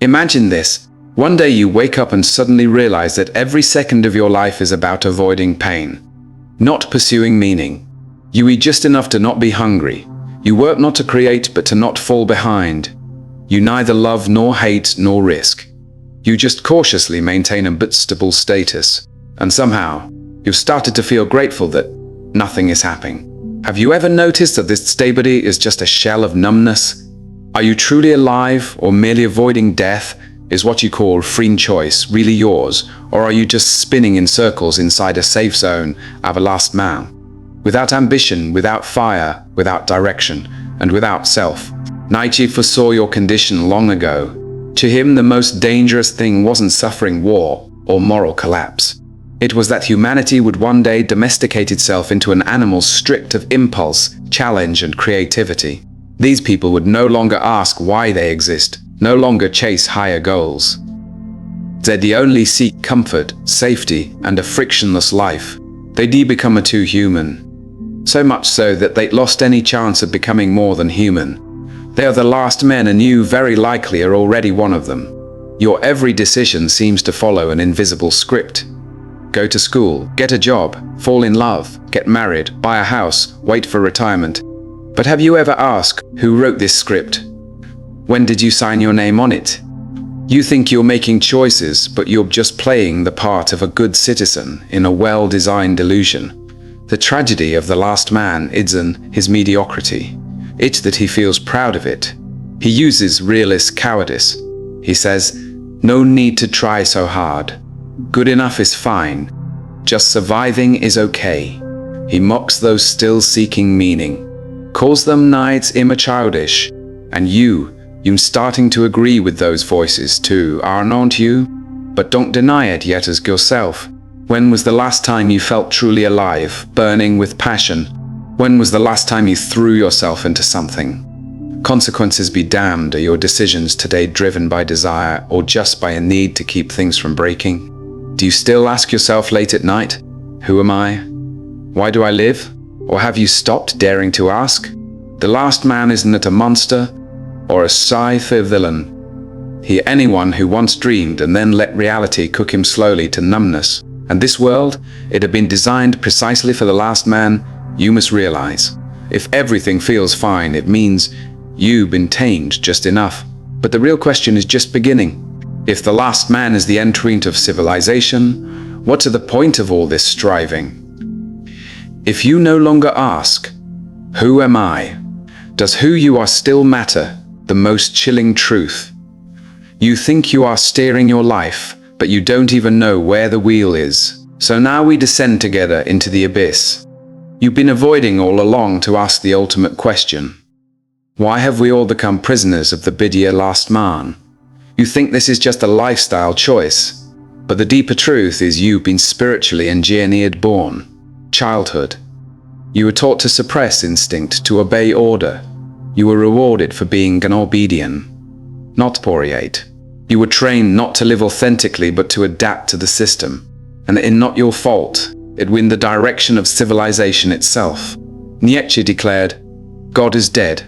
Imagine this. One day you wake up and suddenly realize that every second of your life is about avoiding pain, not pursuing meaning. You eat just enough to not be hungry. You work not to create, but to not fall behind. You neither love nor hate nor risk. You just cautiously maintain a bit stable status. And somehow, you've started to feel grateful that nothing is happening. Have you ever noticed that this stability is just a shell of numbness? Are you truly alive, or merely avoiding death? Is what you call free choice really yours, or are you just spinning in circles inside a safe zone of a last man? Without ambition, without fire, without direction, and without self. Nietzsche foresaw your condition long ago. To him, the most dangerous thing wasn't suffering war or moral collapse. It was that humanity would one day domesticate itself into an animal stripped of impulse, challenge, and creativity. These people would no longer ask why they exist, no longer chase higher goals. They'd only seek comfort, safety, and a frictionless life. They'd become too human. So much so that they'd lost any chance of becoming more than human. They are the last men, and you very likely are already one of them. Your every decision seems to follow an invisible script. Go to school, get a job, fall in love, get married, buy a house, wait for retirement. But have you ever asked who wrote this script? When did you sign your name on it? You think you're making choices, but you're just playing the part of a good citizen in a well-designed illusion. The tragedy of the last man isn't his mediocrity. It's that he feels proud of it. He uses realist cowardice. He says, no need to try so hard. Good enough is fine. Just surviving is okay. He mocks those still seeking meaning, calls them knights immature-childish, and you're starting to agree with those voices too, aren't you? But don't deny it yet as yourself. When was the last time you felt truly alive, burning with passion? When was the last time you threw yourself into something? Consequences be damned. Are your decisions today driven by desire or just by a need to keep things from breaking? Do you still ask yourself late at night, who am I? Why do I live? Or have you stopped daring to ask? The last man isn't a monster or a sci-fi villain. He anyone who once dreamed and then let reality cook him slowly to numbness. And this world, it had been designed precisely for the last man. You must realize, if everything feels fine, it means you've been tamed just enough. But the real question is just beginning. If the last man is the endpoint of civilization, what's the point of all this striving? If you no longer ask, who am I? Does who you are still matter? The most chilling truth. You think you are steering your life, but you don't even know where the wheel is. So now we descend together into the abyss. You've been avoiding all along to ask the ultimate question. Why have we all become prisoners of the bidia last man? You think this is just a lifestyle choice, but the deeper truth is you've been spiritually engineered born. Childhood. You were taught to suppress instinct, to obey order. You were rewarded for being an obedient, not poriate. You were trained not to live authentically, but to adapt to the system. And in not your fault, it went the direction of civilization itself. Nietzsche declared, God is dead.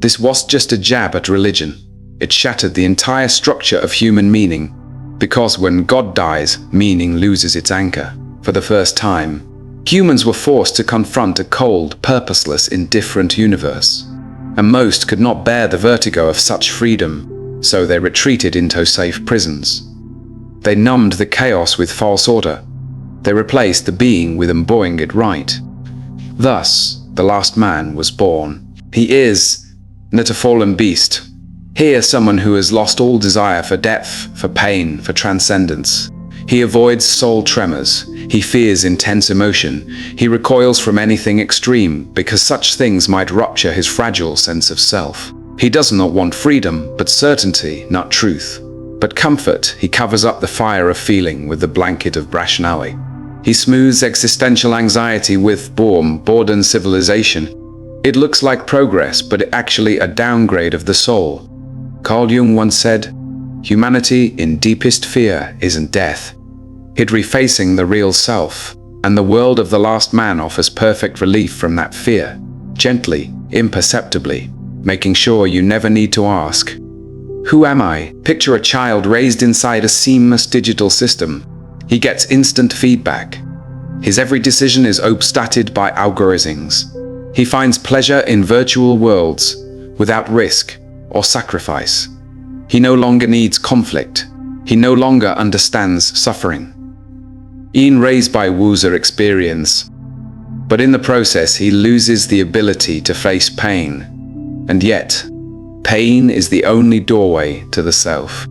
This was just a jab at religion. It shattered the entire structure of human meaning. Because when God dies, meaning loses its anchor. For the first time, humans were forced to confront a cold, purposeless, indifferent universe. And most could not bear the vertigo of such freedom, so they retreated into safe prisons. They numbed the chaos with false order. They replaced the being with embodying it right. Thus, the last man was born. He is not a fallen beast. Here, someone who has lost all desire for depth, for pain, for transcendence. He avoids soul tremors. He fears intense emotion. He recoils from anything extreme, because such things might rupture his fragile sense of self. He does not want freedom, but certainty, not truth. But comfort. He covers up the fire of feeling with the blanket of rationality. He smooths existential anxiety with boredom civilization. It looks like progress, but actually a downgrade of the soul. Carl Jung once said, humanity in deepest fear isn't death. It refacing the real self, and the world of the last man offers perfect relief from that fear, gently, imperceptibly, making sure you never need to ask, Who am I? Picture a child raised inside a seamless digital system. He gets instant feedback. His every decision is obstated by algorithms. He finds pleasure in virtual worlds without risk or sacrifice. He no longer needs conflict. He no longer understands suffering. Ian raised by Woozer experience, but in the process he loses the ability to face pain. And yet, pain is the only doorway to the self.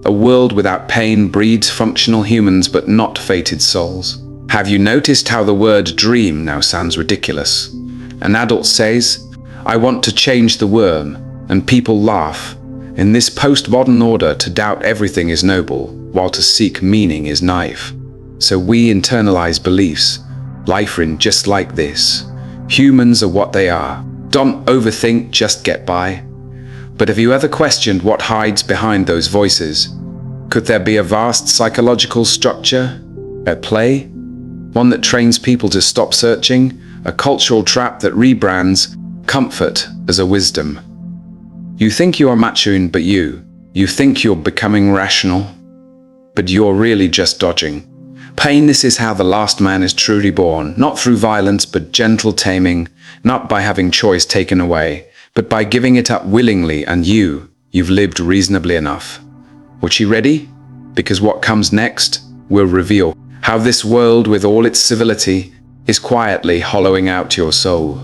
A world without pain breeds functional humans but not fated souls. Have you noticed how the word dream now sounds ridiculous? An adult says, "I want to change the worm," and people laugh. In this postmodern order, to doubt everything is noble, while to seek meaning is naive. So we internalize beliefs. Life in just like this. Humans are what they are. Don't overthink, just get by. But have you ever questioned what hides behind those voices? Could there be a vast psychological structure at play? One that trains people to stop searching? A cultural trap that rebrands comfort as a wisdom? You think you are maturing, but you think you're becoming rational, but you're really just dodging. Pain, this is how the last man is truly born, not through violence, but gentle taming, not by having choice taken away, but by giving it up willingly, and you've lived reasonably enough. Was she ready? Because what comes next will reveal how this world, with all its civility, is quietly hollowing out your soul.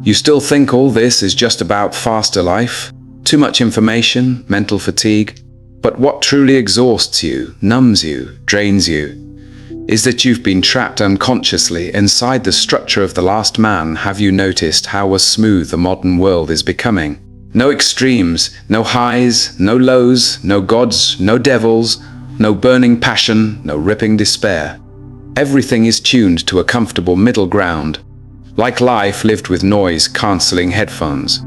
You still think all this is just about faster life? Too much information, mental fatigue? But what truly exhausts you, numbs you, drains you, is that you've been trapped unconsciously inside the structure of the last man. Have you noticed how smooth the modern world is becoming? No extremes, no highs, no lows, no gods, no devils, no burning passion, no ripping despair. Everything is tuned to a comfortable middle ground, like life lived with noise-cancelling headphones.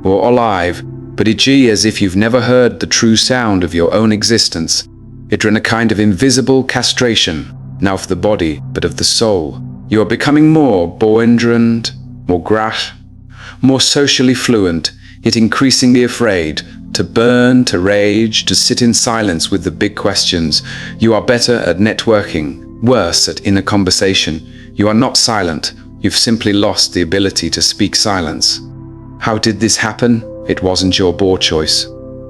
Or alive, but it's as if you've never heard the true sound of your own existence. It's in a kind of invisible castration, now of the body, but of the soul. You are becoming more belligerent, more grash, more socially fluent, yet increasingly afraid to burn, to rage, to sit in silence with the big questions. You are better at networking, worse at inner conversation. You are not silent, you've simply lost the ability to speak silence. How did this happen? It wasn't your poor choice.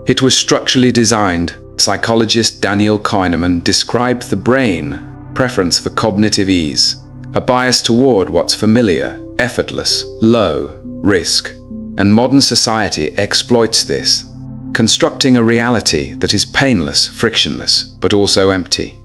It was structurally designed. Psychologist Daniel Kahneman described the brain preference for cognitive ease, a bias toward what's familiar, effortless, low risk. And modern society exploits this, constructing a reality that is painless, frictionless, but also empty.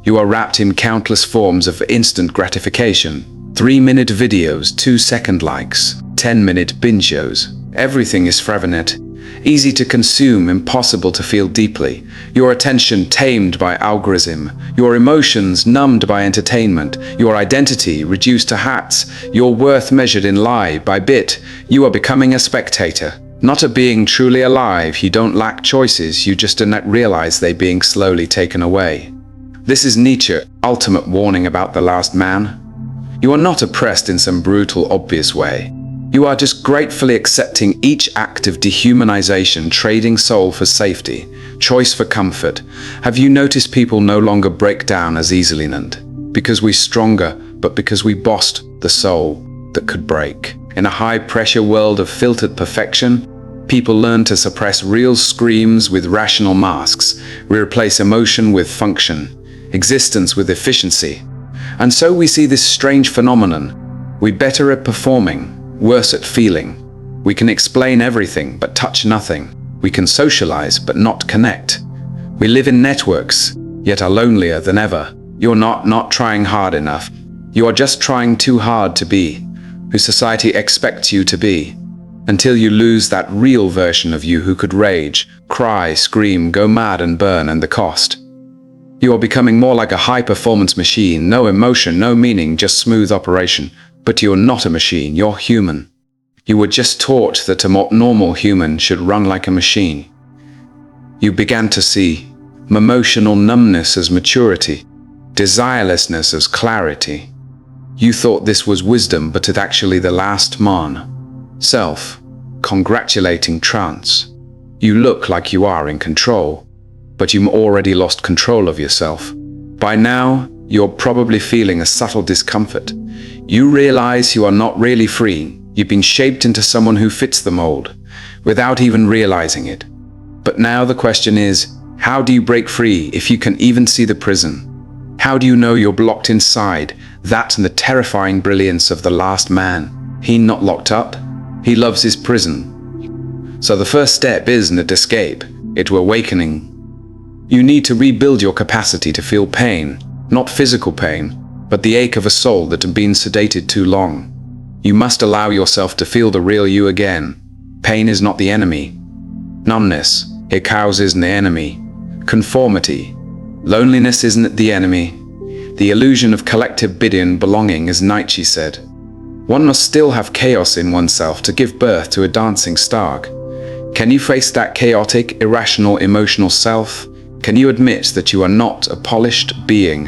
You are wrapped in countless forms of instant gratification. 3-minute videos, 2-second likes, 10-minute binge shows. Everything is fragmented, easy to consume, impossible to feel deeply. Your attention tamed by algorithm, your emotions numbed by entertainment, your identity reduced to hats, your worth measured in lie by bit. You are becoming a spectator, not a being truly alive. You don't lack choices, you just do not realize they're being slowly taken away. This is Nietzsche's ultimate warning about the last man. You are not oppressed in some brutal, obvious way. You are just gratefully accepting each act of dehumanization, trading soul for safety, choice for comfort. Have you noticed people no longer break down as easily, not because we're stronger, but because we bossed the soul that could break? In a high-pressure world of filtered perfection, people learn to suppress real screams with rational masks. We replace emotion with function, existence with efficiency. And so we see this strange phenomenon. We're better at performing, worse at feeling. We can explain everything but touch nothing. We can socialize but not connect. We live in networks, yet are lonelier than ever. You're not trying hard enough. You are just trying too hard to be who society expects you to be, until you lose that real version of you who could rage, cry, scream, go mad and burn, and the cost. You are becoming more like a high-performance machine, no emotion, no meaning, just smooth operation. But you're not a machine, you're human. You were just taught that a more normal human should run like a machine. You began to see emotional numbness as maturity, desirelessness as clarity. You thought this was wisdom, but it actually the last man. Self-congratulating trance. You look like you are in control, but you've already lost control of yourself. By now, you're probably feeling a subtle discomfort. You realize you are not really free. You've been shaped into someone who fits the mold, without even realizing it. But now the question is, how do you break free if you can even see the prison? How do you know you're blocked inside? That and the terrifying brilliance of the last man. He not locked up. He loves his prison. So the first step isn't escape, it's awakening. You need to rebuild your capacity to feel pain, not physical pain, but the ache of a soul that had been sedated too long. You must allow yourself to feel the real you again. Pain is not the enemy. Numbness, it causes the enemy. Conformity, loneliness isn't the enemy. The illusion of collective belonging, as Nietzsche said. One must still have chaos in oneself to give birth to a dancing star. Can you face that chaotic, irrational, emotional self? Can you admit that you are not a polished being?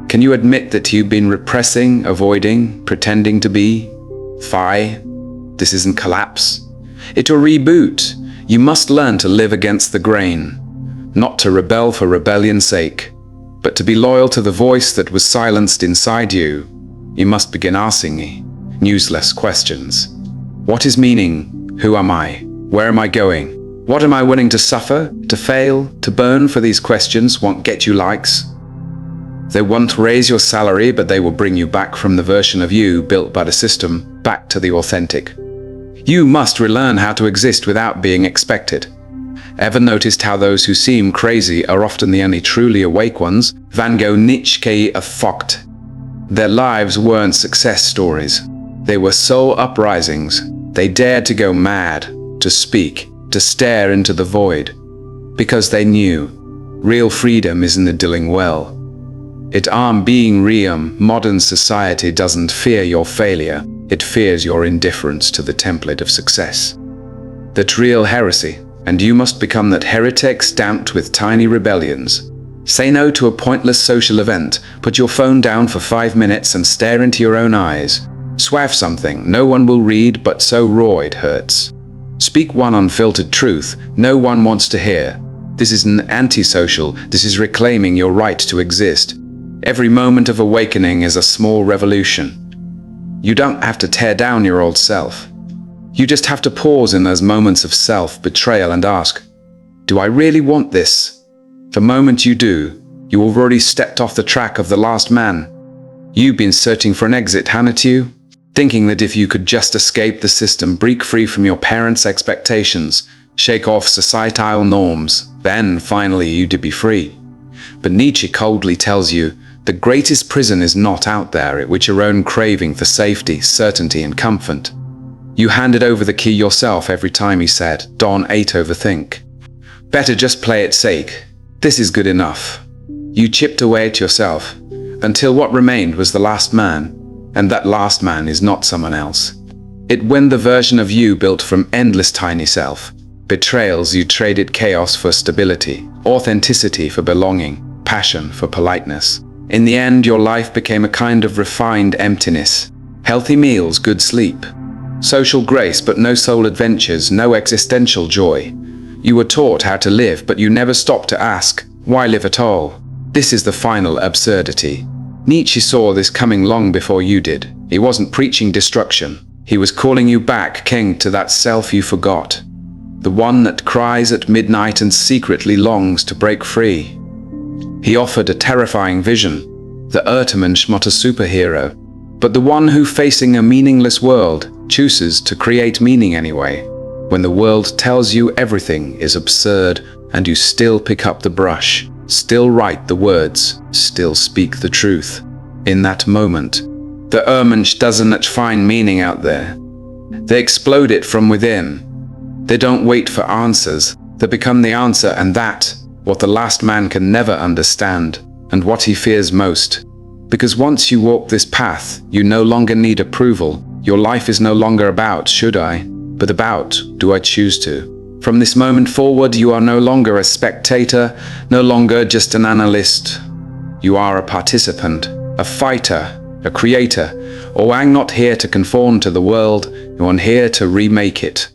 Can you admit that you've been repressing, avoiding, pretending to be? This isn't collapse. It's a reboot. You must learn to live against the grain. Not to rebel for rebellion's sake, but to be loyal to the voice that was silenced inside you. You must begin asking useless questions. What is meaning? Who am I? Where am I going? What am I willing to suffer, to fail, to burn? For these questions won't get you likes. They won't raise your salary, but they will bring you back from the version of you built by the system, back to the authentic. You must relearn how to exist without being expected. Ever noticed how those who seem crazy are often the only truly awake ones? Van Gogh, Nietzsche, Focht. Their lives weren't success stories. They were soul uprisings. They dared to go mad, to speak, to stare into the void. Because they knew, real freedom isn't the doing well. It being real. Modern society doesn't fear your failure. It fears your indifference to the template of success. That's real heresy. And you must become that heretic stamped with tiny rebellions. Say no to a pointless social event, put your phone down for 5 minutes and stare into your own eyes. Swear something no one will read but so raw it hurts. Speak one unfiltered truth no one wants to hear. This isn't antisocial, this is reclaiming your right to exist. Every moment of awakening is a small revolution. You don't have to tear down your old self. You just have to pause in those moments of self-betrayal and ask, do I really want this? The moment you do, you already stepped off the track of the last man. You've been searching for an exit, haven't you? Thinking that if you could just escape the system, break free from your parents' expectations, shake off societal norms, then finally you'd be free. But Nietzsche coldly tells you, the greatest prison is not out there, it was your own craving for safety, certainty and comfort. You handed over the key yourself every time, he said. Don't overthink. Better just play it safe. This is good enough. You chipped away at yourself, until what remained was the last man, and that last man is not someone else. It when the version of you built from endless tiny self. Betrayals, you traded chaos for stability, authenticity for belonging, passion for politeness. In the end, your life became a kind of refined emptiness. Healthy meals, good sleep. Social grace but no soul adventures, no existential joy. You were taught how to live, but you never stopped to ask, why live at all? This is the final absurdity. Nietzsche saw this coming long before you did. He wasn't preaching destruction. He was calling you back, king, to that self you forgot. The one that cries at midnight and secretly longs to break free. He offered a terrifying vision. The Ultimate not a superhero, but the one who, facing a meaningless world, chooses to create meaning anyway. When the world tells you everything is absurd and you still pick up the brush, still write the words, still speak the truth. In that moment, the Urmensch doesn't find meaning out there. They explode it from within. They don't wait for answers, they become the answer, and that, what the last man can never understand, and what he fears most. Because once you walk this path, you no longer need approval. Your life is no longer about, should I, but about, do I choose to? From this moment forward, you are no longer a spectator, no longer just an analyst. You are a participant, a fighter, a creator. Oh, I'm not here to conform to the world, you are here to remake it.